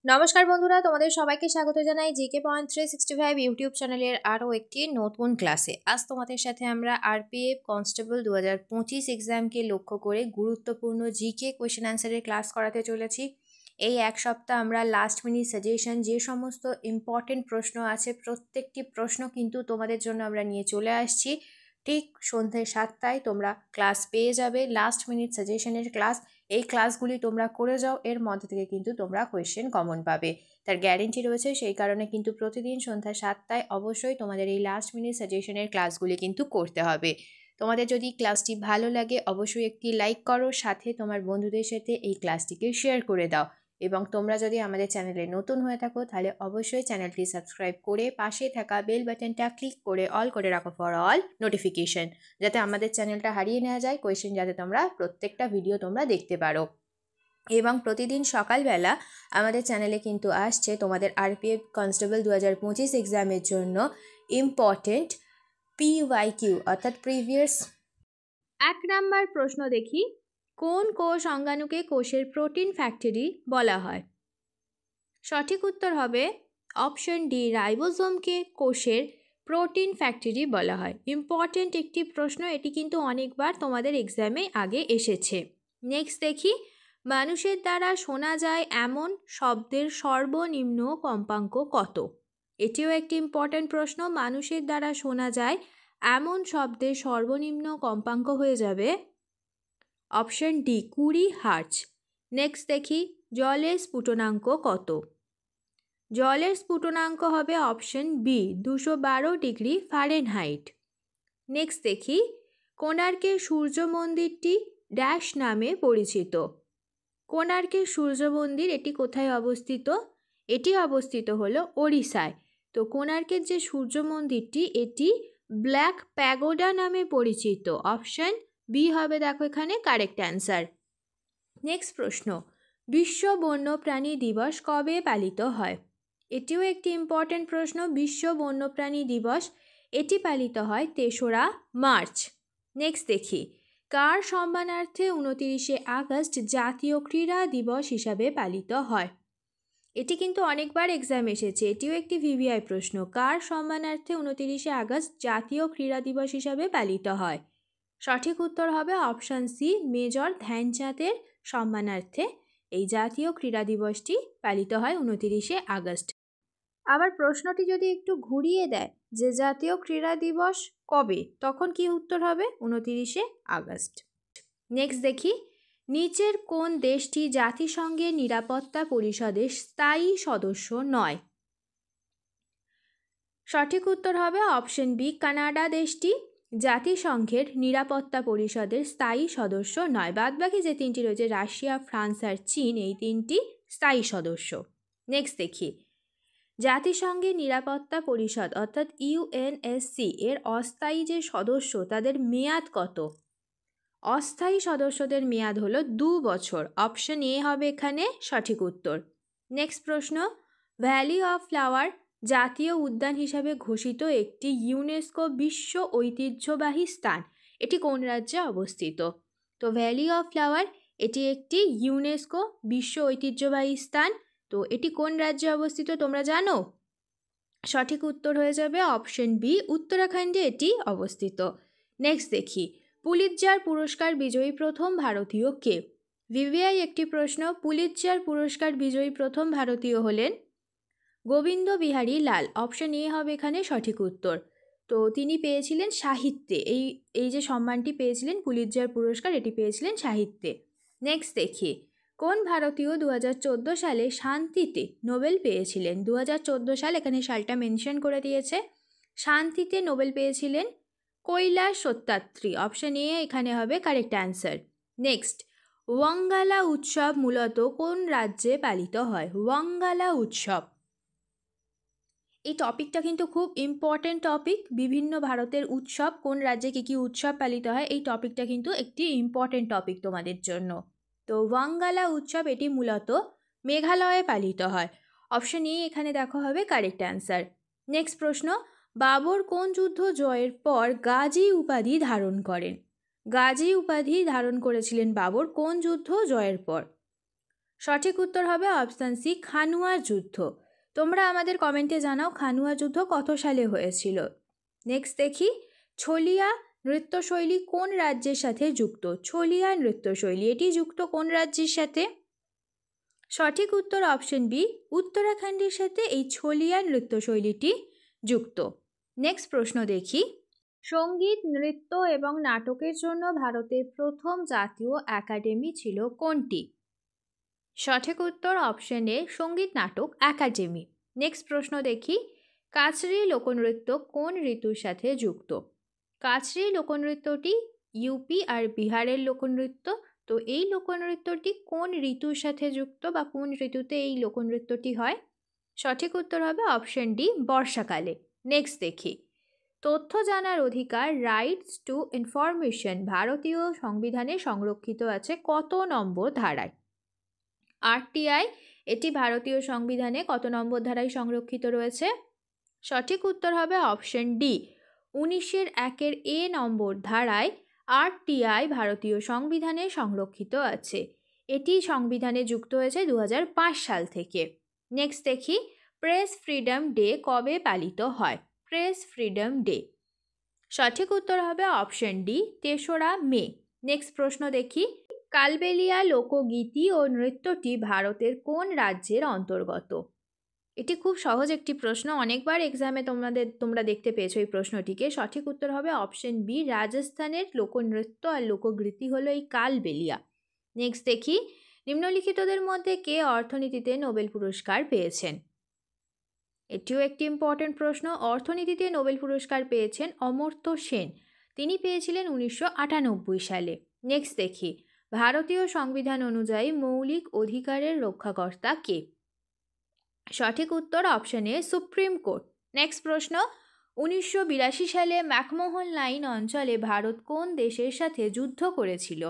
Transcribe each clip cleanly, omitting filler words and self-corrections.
নমস্কার বন্ধুরা, তোমাদের সবাইকে স্বাগত জানাই জিকে পয়েন্ট 365 ইউটিউব চ্যানেলের আরও একটি নতুন ক্লাসে। আজ তোমাদের সাথে আমরা আরপিএফ কনস্টেবল 2025 এক্সামকে লক্ষ্য করে গুরুত্বপূর্ণ জিকে কোয়েশ্চেন অ্যান্সারের ক্লাস করাতে চলেছি। এই এক সপ্তাহ আমরা লাস্ট মিনিট সাজেশন যে সমস্ত ইম্পর্টেন্ট প্রশ্ন আছে প্রত্যেকটি প্রশ্ন কিন্তু তোমাদের জন্য আমরা নিয়ে চলে আসছি। ঠিক সন্ধ্যে 7টায় তোমরা ক্লাস পেয়ে যাবে, লাস্ট মিনিট সাজেশনের ক্লাস। এই ক্লাসগুলি তোমরা করে যাও, এর মধ্যে থেকে কিন্তু তোমরা কোয়েশ্চেন কমন পাবে, তার গ্যারেন্টি রয়েছে। সেই কারণে কিন্তু প্রতিদিন সন্ধ্যা 7টায় অবশ্যই তোমাদের এই লাস্ট মিনিট সাজেশনের ক্লাসগুলি কিন্তু করতে হবে। তোমাদের যদি ক্লাসটি ভালো লাগে অবশ্যই একটি লাইক করো, সাথে তোমার বন্ধুদের সাথে এই ক্লাসটিকে শেয়ার করে দাও। এবং তোমরা যদি আমাদের চ্যানেলে নতুন হয়ে থাকো তাহলে অবশ্যই চ্যানেলটি সাবস্ক্রাইব করে পাশে থাকা বেল বাটনটা ক্লিক করে অল করে রাখো ফর অল নোটিফিকেশন, যাতে আমাদের চ্যানেলটা হারিয়ে নেওয়া যায়, কোয়েশ্চেন যাতে তোমরা প্রত্যেকটা ভিডিও তোমরা দেখতে পারো। এবং প্রতিদিন সকালবেলা আমাদের চ্যানেলে কিন্তু আসছে তোমাদের আরপিএফ কনস্টেবল 2025 এক্সামের জন্য ইম্পর্টেন্ট পিওয়াইকিউ অর্থাৎ প্রিভিয়াস। 1 নাম্বার প্রশ্ন দেখি, কোন কোষ অঙ্গাণুকে কোষের প্রোটিন ফ্যাক্টরি বলা হয়? সঠিক উত্তর হবে অপশন ডি, রাইবোজোমকে কোষের প্রোটিন ফ্যাক্টরি বলা হয়। ইম্পর্টেন্ট একটি প্রশ্ন, এটি কিন্তু অনেকবার তোমাদের এক্সামে আগে এসেছে। নেক্সট দেখি, মানুষের দ্বারা শোনা যায় এমন শব্দের সর্বনিম্ন কম্পাঙ্ক কত? এটিও একটি ইম্পর্টেন্ট প্রশ্ন। মানুষের দ্বারা শোনা যায় এমন শব্দের সর্বনিম্ন কম্পাঙ্ক হয়ে যাবে অপশন ডি, 20 হার্টজ। নেক্সট দেখি, জলের স্ফুটনাঙ্ক কত? জলের স্ফুটনাঙ্ক হবে option B, 212 degree Fahrenheit. Next দেখি, কোণার্কের সূর্য মন্দিরটি ড্যাশ নামে পরিচিত। কোণার্কের সূর্য মন্দির এটি কোথায় অবস্থিত? এটি অবস্থিত হলো ওড়িশায়। তো কোণার্কের যে সূর্য মন্দিরটি এটি ব্ল্যাক প্যাগোডা নামে পরিচিত। অপশন বি হবে দেখো এখানে কারেক্ট অ্যান্সার। নেক্সট প্রশ্ন, বিশ্ব বন্যপ্রাণী দিবস কবে পালিত হয়? এটিও একটি ইম্পর্টেন্ট প্রশ্ন। বিশ্ব বন্যপ্রাণী দিবস এটি পালিত হয় 3রা মার্চ। নেক্সট দেখি, কার সম্মানার্থে 29শে আগস্ট জাতীয় ক্রীড়া দিবস হিসাবে পালিত হয়? এটি কিন্তু অনেকবার এক্সাম এসেছে, এটিও একটি ভিভিআই প্রশ্ন। কার সম্মানার্থে 29শে আগস্ট জাতীয় ক্রীড়া দিবস হিসাবে পালিত হয়? সঠিক উত্তর হবে অপশান সি, মেজর ধ্যানচাঁদের সম্মানার্থে এই জাতীয় ক্রীড়া দিবসটি পালিত হয় 29শে আগস্ট। আবার প্রশ্নটি যদি একটু ঘুরিয়ে দেয় যে জাতীয় ক্রীড়া দিবস কবে, তখন কি উত্তর হবে 29শে আগস্ট। নেক্সট দেখি, নিচের কোন দেশটি জাতিসংঘের নিরাপত্তা পরিষদের স্থায়ী সদস্য নয়? সঠিক উত্তর হবে অপশন বি, কানাডা দেশটি জাতিসংঘের নিরাপত্তা পরিষদের স্থায়ী সদস্য নয়। বাদবাকি যে তিনটি রয়েছে রাশিয়া, ফ্রান্স আর চীন, এই তিনটি স্থায়ী সদস্য। নেক্সট দেখি, জাতিসংঘের নিরাপত্তা পরিষদ অর্থাৎ ইউএনএসসি এর অস্থায়ী যে সদস্য তাদের মেয়াদ কত? অস্থায়ী সদস্যদের মেয়াদ হলো 2 বছর। অপশন এ হবে এখানে সঠিক উত্তর। নেক্সট প্রশ্ন, ভ্যালি অফ ফ্লাওয়ার জাতীয় উদ্যান হিসাবে ঘোষিত একটি ইউনেস্কো বিশ্ব ঐতিহ্যবাহী স্থান, এটি কোন রাজ্যে অবস্থিত? তো ভ্যালি অফ ফ্লাওয়ার এটি একটি ইউনেস্কো বিশ্ব ঐতিহ্যবাহী স্থান। তো এটি কোন রাজ্যে অবস্থিত তোমরা জানো? সঠিক উত্তর হয়ে যাবে অপশন বি, উত্তরাখণ্ডে এটি অবস্থিত। নেক্সট দেখি, পুলিৎজার পুরস্কার বিজয়ী প্রথম ভারতীয় কে? ভিভিআই একটি প্রশ্ন। পুলিৎজার পুরস্কার বিজয়ী প্রথম ভারতীয় হলেন গোবিন্দ বিহারী লাল। অপশন এ হবে এখানে সঠিক উত্তর। তো তিনি পেয়েছিলেন সাহিত্যে, এই যে সম্মানটি পেয়েছিলেন পুলিৎজার পুরস্কার, এটি পেয়েছিলেন সাহিত্যে। নেক্সট দেখি, কোন ভারতীয় 2014 সালে শান্তিতে নোবেল পেয়েছিলেন? 2014 সাল, এখানে সালটা মেনশন করে দিয়েছে। শান্তিতে নোবেল পেয়েছিলেন কৈলাস সত্যার্থী। অপশন এ এখানে হবে কারেক্ট অ্যান্সার। নেক্সট, ওয়াঙ্গালা উৎসব মূলত কোন রাজ্যে পালিত হয়? ওয়াঙ্গালা উৎসব, এই টপিকটা কিন্তু খুব ইম্পর্টেন্ট টপিক। বিভিন্ন ভারতের উৎসব, কোন রাজ্যে কী কী উৎসব পালিত হয়, এই টপিকটা কিন্তু একটি ইম্পর্টেন্ট টপিক তোমাদের জন্য। তো ওয়াঙ্গালা উৎসব এটি মূলত মেঘালয়ে পালিত হয়। অপশন এ এখানে দেখো হবে কারেক্ট অ্যান্সার। নেক্সট প্রশ্ন, বাবর কোন যুদ্ধ জয়ের পর গাজী উপাধি ধারণ করেন? গাজী উপাধি ধারণ করেছিলেন বাবর কোন যুদ্ধ জয়ের পর? সঠিক উত্তর হবে অপশান সি, খানুয়ার যুদ্ধ। তোমরা আমাদের কমেন্টে জানাও খানুয়া যুদ্ধ কত সালে হয়েছিল। নেক্সট দেখি, ছলিয়া নৃত্যশৈলী কোন রাজ্যের সাথে যুক্ত? ছলিয়া নৃত্যশৈলী এটি যুক্ত কোন রাজ্যের সাথে? সঠিক উত্তর অপশন বি, উত্তরাখণ্ডের সাথে এই ছলিয়া নৃত্যশৈলীটি যুক্ত। নেক্সট প্রশ্ন দেখি, সঙ্গীত, নৃত্য এবং নাটকের জন্য ভারতের প্রথম জাতীয় একাডেমি ছিল কোনটি? সঠিক উত্তর অপশন এ, সঙ্গীত নাটক একাডেমি। নেক্সট প্রশ্ন দেখি, কাছরি লোকনৃত্য কোন ঋতুর সাথে যুক্ত? কাছরি লোকনৃত্যটি ইউপি আর বিহারের লোকনৃত্য। তো এই লোকনৃত্যটি কোন ঋতুর সাথে যুক্ত বা কোন ঋতুতে এই লোকনৃত্যটি হয়? সঠিক উত্তর হবে অপশন ডি, বর্ষাকালে। নেক্সট দেখি, তথ্য জানার অধিকার রাইটস টু ইনফরমেশন ভারতীয় সংবিধানে সংরক্ষিত আছে কত নম্বর ধারায়? আরটিআই এটি ভারতীয় সংবিধানে কত নম্বর ধারায় সংরক্ষিত রয়েছে? সঠিক উত্তর হবে অপশন ডি, 19-1 এ নম্বর ধারায় আরটিআই ভারতীয় সংবিধানে সংরক্ষিত আছে। এটি সংবিধানে যুক্ত হয়েছে 2005 সাল থেকে। নেক্সট দেখি, প্রেস ফ্রিডম ডে কবে পালিত হয়? প্রেস ফ্রিডম ডে সঠিক উত্তর হবে অপশন ডি, 3রা মে। নেক্সট প্রশ্ন দেখি, কালবেলিয়া লোকগীতি ও নৃত্যটি ভারতের কোন রাজ্যের অন্তর্গত? এটি খুব সহজ একটি প্রশ্ন, অনেকবার এক্সামে তোমরা দেখতে পেয়েছো এই প্রশ্নটিকে। সঠিক উত্তর হবে অপশন বি, রাজস্থানের লোকনৃত্য আর লোকগীতি হলো এই কালবেলিয়া। নেক্সট দেখি, নিম্নলিখিতদের মধ্যে কে অর্থনীতিতে নোবেল পুরস্কার পেয়েছেন? এটিও একটি ইম্পর্টেন্ট প্রশ্ন। অর্থনীতিতে নোবেল পুরস্কার পেয়েছেন অমর্ত্য সেন, তিনি পেয়েছিলেন 1998 সালে। নেক্সট দেখি, ভারতীয় সংবিধান অনুযায়ী মৌলিক অধিকারের রক্ষাকর্তা কে? সঠিক উত্তর option A, supreme court. Next প্রশ্ন, 1982 সালে ম্যাকমোহন লাইন অঞ্চলে ভারত কোন দেশের সাথে যুদ্ধ করেছিল?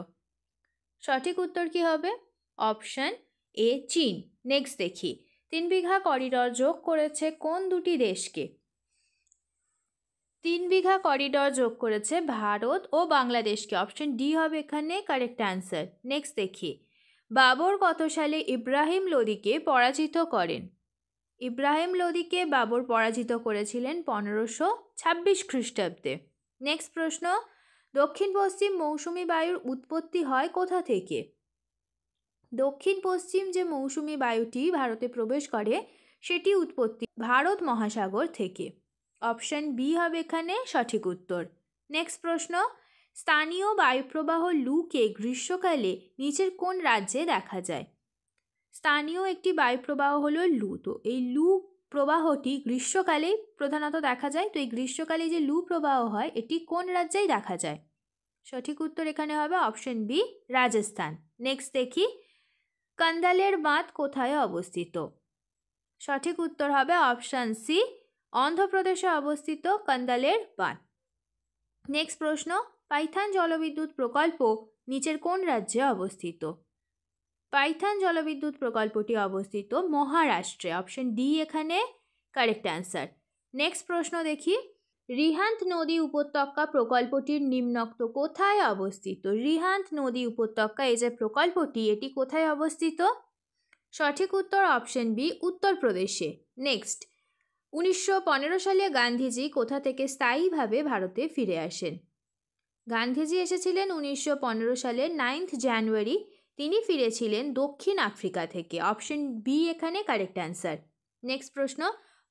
সঠিক উত্তর কি হবে? অপশন এ, চীন। নেক্সট দেখি, 3 বিঘা করিডর যোগ করেছে কোন দুটি দেশকে? 3 বিঘা করিডর যোগ করেছে ভারত ও বাংলাদেশকে। অপশন ডি হবে এখানে কারেক্ট অ্যান্সার। নেক্সট দেখি, বাবর কত সালে ইব্রাহিম লোদিকে পরাজিত করেন? ইব্রাহিম লোদিকে বাবর পরাজিত করেছিলেন 1526 খ্রিস্টাব্দে। নেক্সট প্রশ্ন, দক্ষিণ পশ্চিম মৌসুমি বায়ুর উৎপত্তি হয় কোথা থেকে? দক্ষিণ পশ্চিম যে মৌসুমি বায়ুটি ভারতে প্রবেশ করে সেটি উৎপত্তি ভারত মহাসাগর থেকে। অপশন বি হবে এখানে সঠিক উত্তর। নেক্সট প্রশ্ন, স্থানীয় বায়ুপ্রবাহ লুকে গ্রীষ্মকালে নিচের কোন রাজ্যে দেখা যায়? স্থানীয় একটি বায়ুপ্রবাহ হলো লু। তো এই লু প্রবাহটি গ্রীষ্মকালে প্রধানত দেখা যায়। তো এই গ্রীষ্মকালে যে লু প্রবাহ হয় এটি কোন রাজ্যেই দেখা যায়? সঠিক উত্তর এখানে হবে অপশন বি, রাজস্থান। নেক্সট দেখি, কান্দালের বাঁধ কোথায় অবস্থিত? সঠিক উত্তর হবে অপশন সি, অন্ধ্রপ্রদেশে অবস্থিত কান্দালের বাঁধ। নেক্সট প্রশ্ন, পাইথান জলবিদ্যুৎ প্রকল্প নিচের কোন রাজ্যে অবস্থিত? পাইথান জলবিদ্যুৎ প্রকল্পটি অবস্থিত মহারাষ্ট্রে। অপশন ডি এখানে কারেক্ট অ্যান্সার। নেক্সট প্রশ্ন দেখি, রিহান্দ নদী উপত্যকা প্রকল্পটির নিম্নোক্ত কোথায় অবস্থিত? রিহান্দ নদী উপত্যকা এই যে প্রকল্পটি এটি কোথায় অবস্থিত? সঠিক উত্তর অপশন বি, উত্তরপ্রদেশে। নেক্সট, 1915 সালে গান্ধীজি কোথা থেকে স্থায়ীভাবে ভারতে ফিরে আসেন? গান্ধীজি এসেছিলেন 1915 সালের 9 জানুয়ারি। তিনি ফিরেছিলেন দক্ষিণ আফ্রিকা থেকে। অপশন বি এখানে কারেক্ট অ্যান্সার। নেক্সট প্রশ্ন,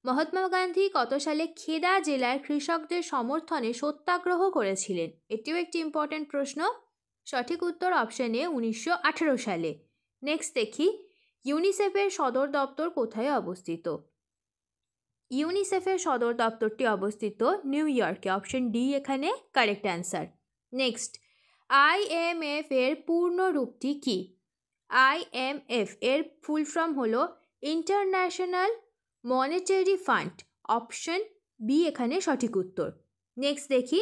মহাত্মা গান্ধী কত সালে খেদা জেলার কৃষকদের সমর্থনে সত্যাগ্রহ করেছিলেন? এটিও একটি ইম্পর্টেন্ট প্রশ্ন। সঠিক উত্তর অপশন এ, 1918 সালে। নেক্সট দেখি, ইউনিসেফের সদর দপ্তর কোথায় অবস্থিত? ইউনিসেফের সদর দপ্তরটি অবস্থিত নিউ ইয়র্কে। অপশন ডি এখানে কারেক্ট অ্যান্সার। নেক্সট, IMF এর পূর্ণ রূপটি কি? IMF এর ফুল ফর্ম হলো International Monetary Fund. Option B এখানে সঠিক উত্তর। নেক্সট দেখি,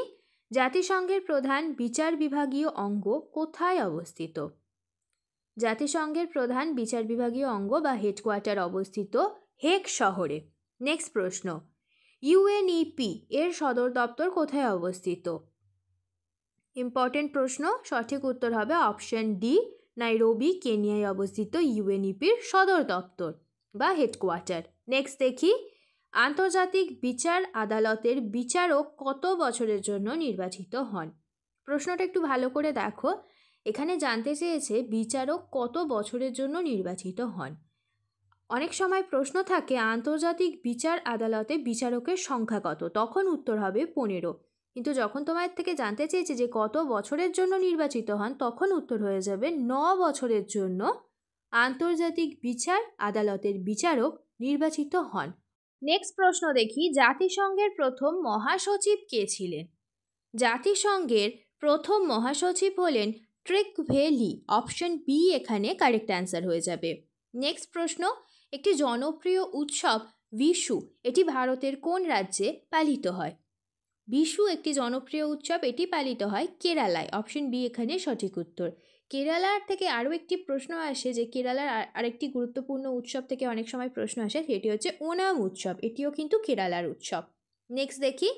জাতিসংঘের প্রধান বিচার বিভাগীয় অঙ্গ কোথায় অবস্থিত? জাতিসংঘের প্রধান বিচার বিভাগীয় অঙ্গ বা হেডকোয়ার্টার অবস্থিত হেগ শহরে। নেক্সট প্রশ্ন, UNEP এর সদর দপ্তর কোথায় অবস্থিত? ইম্পর্টেন্ট প্রশ্ন। সঠিক উত্তর হবে অপশন ডি, নাইরোবি কেনিয়ায় অবস্থিত ইউএনইপির সদর দপ্তর বা হেডকোয়ার্টার। নেক্সট দেখি, আন্তর্জাতিক বিচার আদালতের বিচারক কত বছরের জন্য নির্বাচিত হন? প্রশ্নটা একটু ভালো করে দেখো, এখানে জানতে চেয়েছে বিচারক কত বছরের জন্য নির্বাচিত হন। অনেক সময় প্রশ্ন থাকে আন্তর্জাতিক বিচার আদালতে বিচারকের সংখ্যা কত, তখন উত্তর হবে 15। কিন্তু যখন তোমার থেকে জানতে চেয়েছে যে কত বছরের জন্য নির্বাচিত হন, তখন উত্তর হয়ে যাবে 9 বছরের জন্য আন্তর্জাতিক বিচার আদালতের বিচারক নির্বাচিত হন। নেক্সট প্রশ্ন দেখি, জাতিসংঘের প্রথম মহাসচিব কে ছিলেন? জাতিসংঘের প্রথম মহাসচিব হলেন ট্রিগভেলি, অপশন বি এখানে কারেক্ট অ্যান্সার হয়ে যাবে। নেক্সট প্রশ্ন, একটি জনপ্রিয় উৎসব বিশু, এটি ভারতের কোন রাজ্যে পালিত হয়? বিশু একটি জনপ্রিয় উৎসব, এটি পালিত হয় কেরালায়, অপশন বি এখানে সঠিক উত্তর। কেরালার থেকে আরও একটি প্রশ্ন আসে, যে কেরালার আরেকটি গুরুত্বপূর্ণ উৎসব থেকে অনেক সময় প্রশ্ন আসে, সেটি হচ্ছে ওনাম উৎসব, এটিও কিন্তু কেরালার উৎসব। নেক্সট দেখি,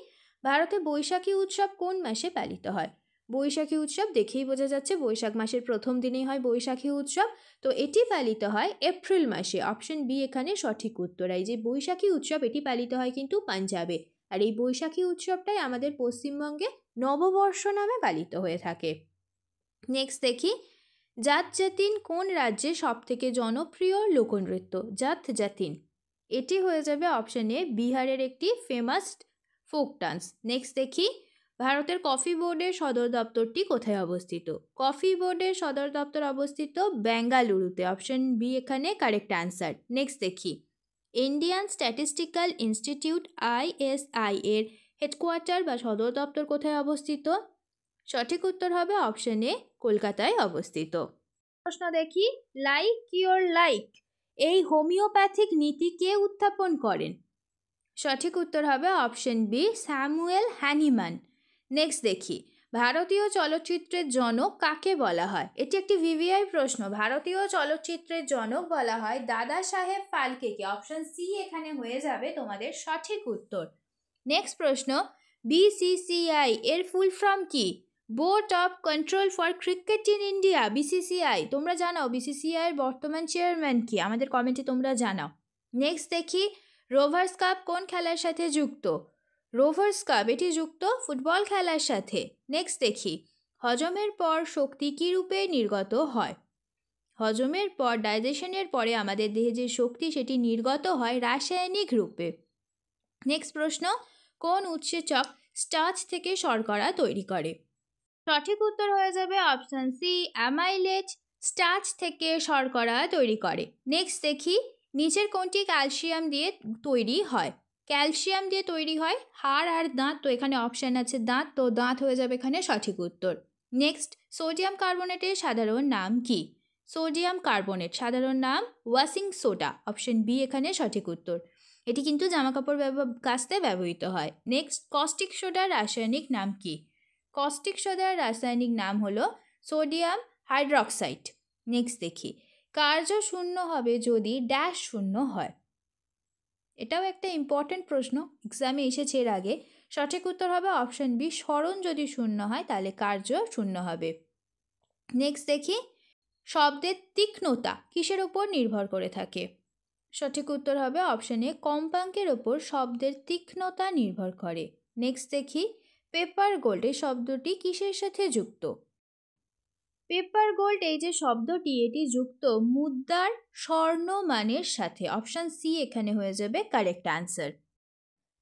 ভারতে বৈশাখী উৎসব কোন মাসে পালিত হয়? বৈশাখী উৎসব দেখেই বোঝা যাচ্ছে বৈশাখ মাসের প্রথম দিনেই হয় বৈশাখী উৎসব, তো এটি পালিত হয় এপ্রিল মাসে, অপশন বি এখানে সঠিক উত্তর। এই যে বৈশাখী উৎসব, এটি পালিত হয় কিন্তু পাঞ্জাবে, আর এই বৈশাখী উৎসবটাই আমাদের পশ্চিমবঙ্গে নববর্ষ নামে পালিত হয়ে থাকে। নেক্সট দেখি, জাত জাতিন কোন রাজ্যে সবথেকে জনপ্রিয় লোকনৃত্য? জাত জাতিন, এটি হয়ে যাবে অপশন এ, বিহারের একটি ফেমাস ফোক ডান্স। নেক্সট দেখি, ভারতের কফি বোর্ডের সদর দপ্তরটি কোথায় অবস্থিত? কফি বোর্ডের সদর দপ্তর অবস্থিত বেঙ্গালুরুতে, অপশন বি এখানে কারেক্ট অ্যান্সার। নেক্সট দেখি, ইন্ডিয়ান স্ট্যাটিস্টিক্যাল ইনস্টিটিউট ISI এর হেডকোয়ার্টার বা সদর দপ্তর কোথায় অবস্থিত? সঠিক উত্তর হবে অপশন এ, কলকাতায় অবস্থিত। প্রশ্ন দেখি, লাইক ইওর লাইক এই হোমিওপ্যাথিক নীতি কে উত্থাপন করেন? সঠিক উত্তর হবে option B, Samuel Hahnemann. Next দেখি, ভারতীয় চলচ্চিত্রের জনক কাকে বলা হয়? এটি একটি VVI প্রশ্ন। ভারতীয় চলচ্চিত্রের জনক বলা হয় দাদা সাহেব ফালকেকে, অপশন সি এখানে হয়ে যাবে তোমাদের সঠিক উত্তর। নেক্সট প্রশ্ন, BCCI এর ফুল ফর্ম কি? Board of control for cricket in India, BCCI। তোমরা জানাও BCCI এর বর্তমান চেয়ারম্যান কি, আমাদের কমেন্টে তোমরা জানাও। নেক্সট দেখি, রোভার্স কাপ কোন খেলার সাথে যুক্ত? রোভার্স কাপ এটি যুক্ত ফুটবল খেলার সাথে। নেক্সট দেখি, হজমের পর শক্তি কী রূপে নির্গত হয়? হজমের পর, ডাইজেশনের পরে আমাদের দেহে যে শক্তি সেটি নির্গত হয় রাসায়নিক রূপে। নেক্সট প্রশ্ন, কোন উৎসেচক স্টার্চ থেকে শর্করা তৈরি করে? সঠিক উত্তর হয়ে যাবে অপশন সি, অ্যামাইলেজ স্টার্চ থেকে শর্করা তৈরি করে। নেক্সট দেখি, নিচের কোনটি ক্যালসিয়াম দিয়ে তৈরি হয়? ক্যালসিয়াম দিয়ে তৈরি হয় হাড় আর দাঁত, তো এখানে অপশান আছে দাঁত, তো দাঁত হয়ে যাবে এখানে সঠিক উত্তর। নেক্সট, সোডিয়াম কার্বনেটের সাধারণ নাম কি? সোডিয়াম কার্বনেট সাধারণ নাম ওয়াশিং সোডা, অপশন বি এখানে সঠিক উত্তর। এটি কিন্তু জামাকাপড় কাচতে ব্যবহৃত হয়। নেক্সট, কস্টিক সোডার রাসায়নিক নাম কি? কস্টিক সোডার রাসায়নিক নাম হলো সোডিয়াম হাইড্রক্সাইড। নেক্সট দেখি, কার্য শূন্য হবে যদি ড্যাশ শূন্য হয়। এটাও একটা ইম্পর্টেন্ট প্রশ্ন, এক্সামে এসেছে এর আগে। সঠিক উত্তর হবে অপশন বি, স্মরণ যদি শূন্য হয় তাহলে কার্য শূন্য হবে। নেক্সট দেখি, শব্দের তীক্ষ্ণতা কিসের উপর নির্ভর করে থাকে? সঠিক উত্তর হবে অপশন এ, কম্পাঙ্কের ওপর শব্দের তীক্ষ্ণতা নির্ভর করে। নেক্সট দেখি, পেপার গোল্ড এই শব্দটি কিসের সাথে যুক্ত? পেপার গোল্ড এই যে শব্দটি, এটি যুক্ত মুদ্রার স্বর্ণমানের সাথে, অপশন সি এখানে হয়ে যাবে কারেক্ট অ্যান্সার।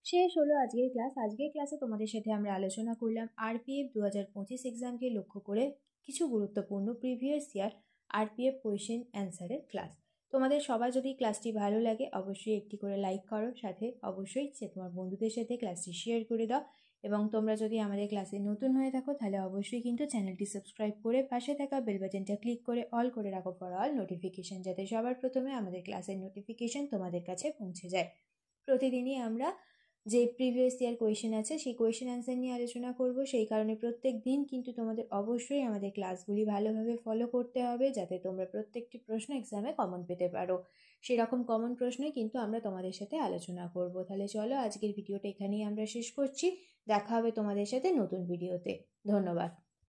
শেষ হলো আজকের ক্লাস। আজকের ক্লাসে তোমাদের সাথে আমরা আলোচনা করলাম RPF 2025 এক্সামকে লক্ষ্য করে কিছু গুরুত্বপূর্ণ প্রিভিয়াস ইয়ার RPF কোয়েশ্চেন অ্যান্সারের ক্লাস। তোমাদের সবার যদি ক্লাসটি ভালো লাগে অবশ্যই একটি করে লাইক করো, সাথে অবশ্যই তোমার বন্ধুদের সাথে ক্লাসটি শেয়ার করে দাও, এবং তোমরা যদি আমাদের ক্লাসে নতুন হয়ে থাকো তাহলে অবশ্যই কিন্তু চ্যানেলটি সাবস্ক্রাইব করে পাশে থাকা বেল বাটনটা ক্লিক করে অল করে রাখো ফর অল নোটিফিকেশন, যাতে সবার প্রথমে আমাদের ক্লাসের নোটিফিকেশন তোমাদের কাছে পৌঁছে যায়। প্রতিদিনই আমরা যে প্রিভিয়াস ইয়ার কোয়েশ্চেন আছে সেই কোয়েশ্চেন অ্যান্সার নিয়ে আলোচনা করব, সেই কারণে প্রত্যেক দিন কিন্তু তোমাদের অবশ্যই আমাদের ক্লাসগুলি ভালোভাবে ফলো করতে হবে, যাতে তোমরা প্রত্যেকটি প্রশ্ন এক্সামে কমন পেতে পারো। সেরকম কমন প্রশ্নই কিন্তু আমরা তোমাদের সাথে আলোচনা করব। তাহলে চলো আজকের ভিডিওটা এখানেই আমরা শেষ করছি, দেখা হবে তোমাদের সাথে নতুন ভিডিওতে। ধন্যবাদ।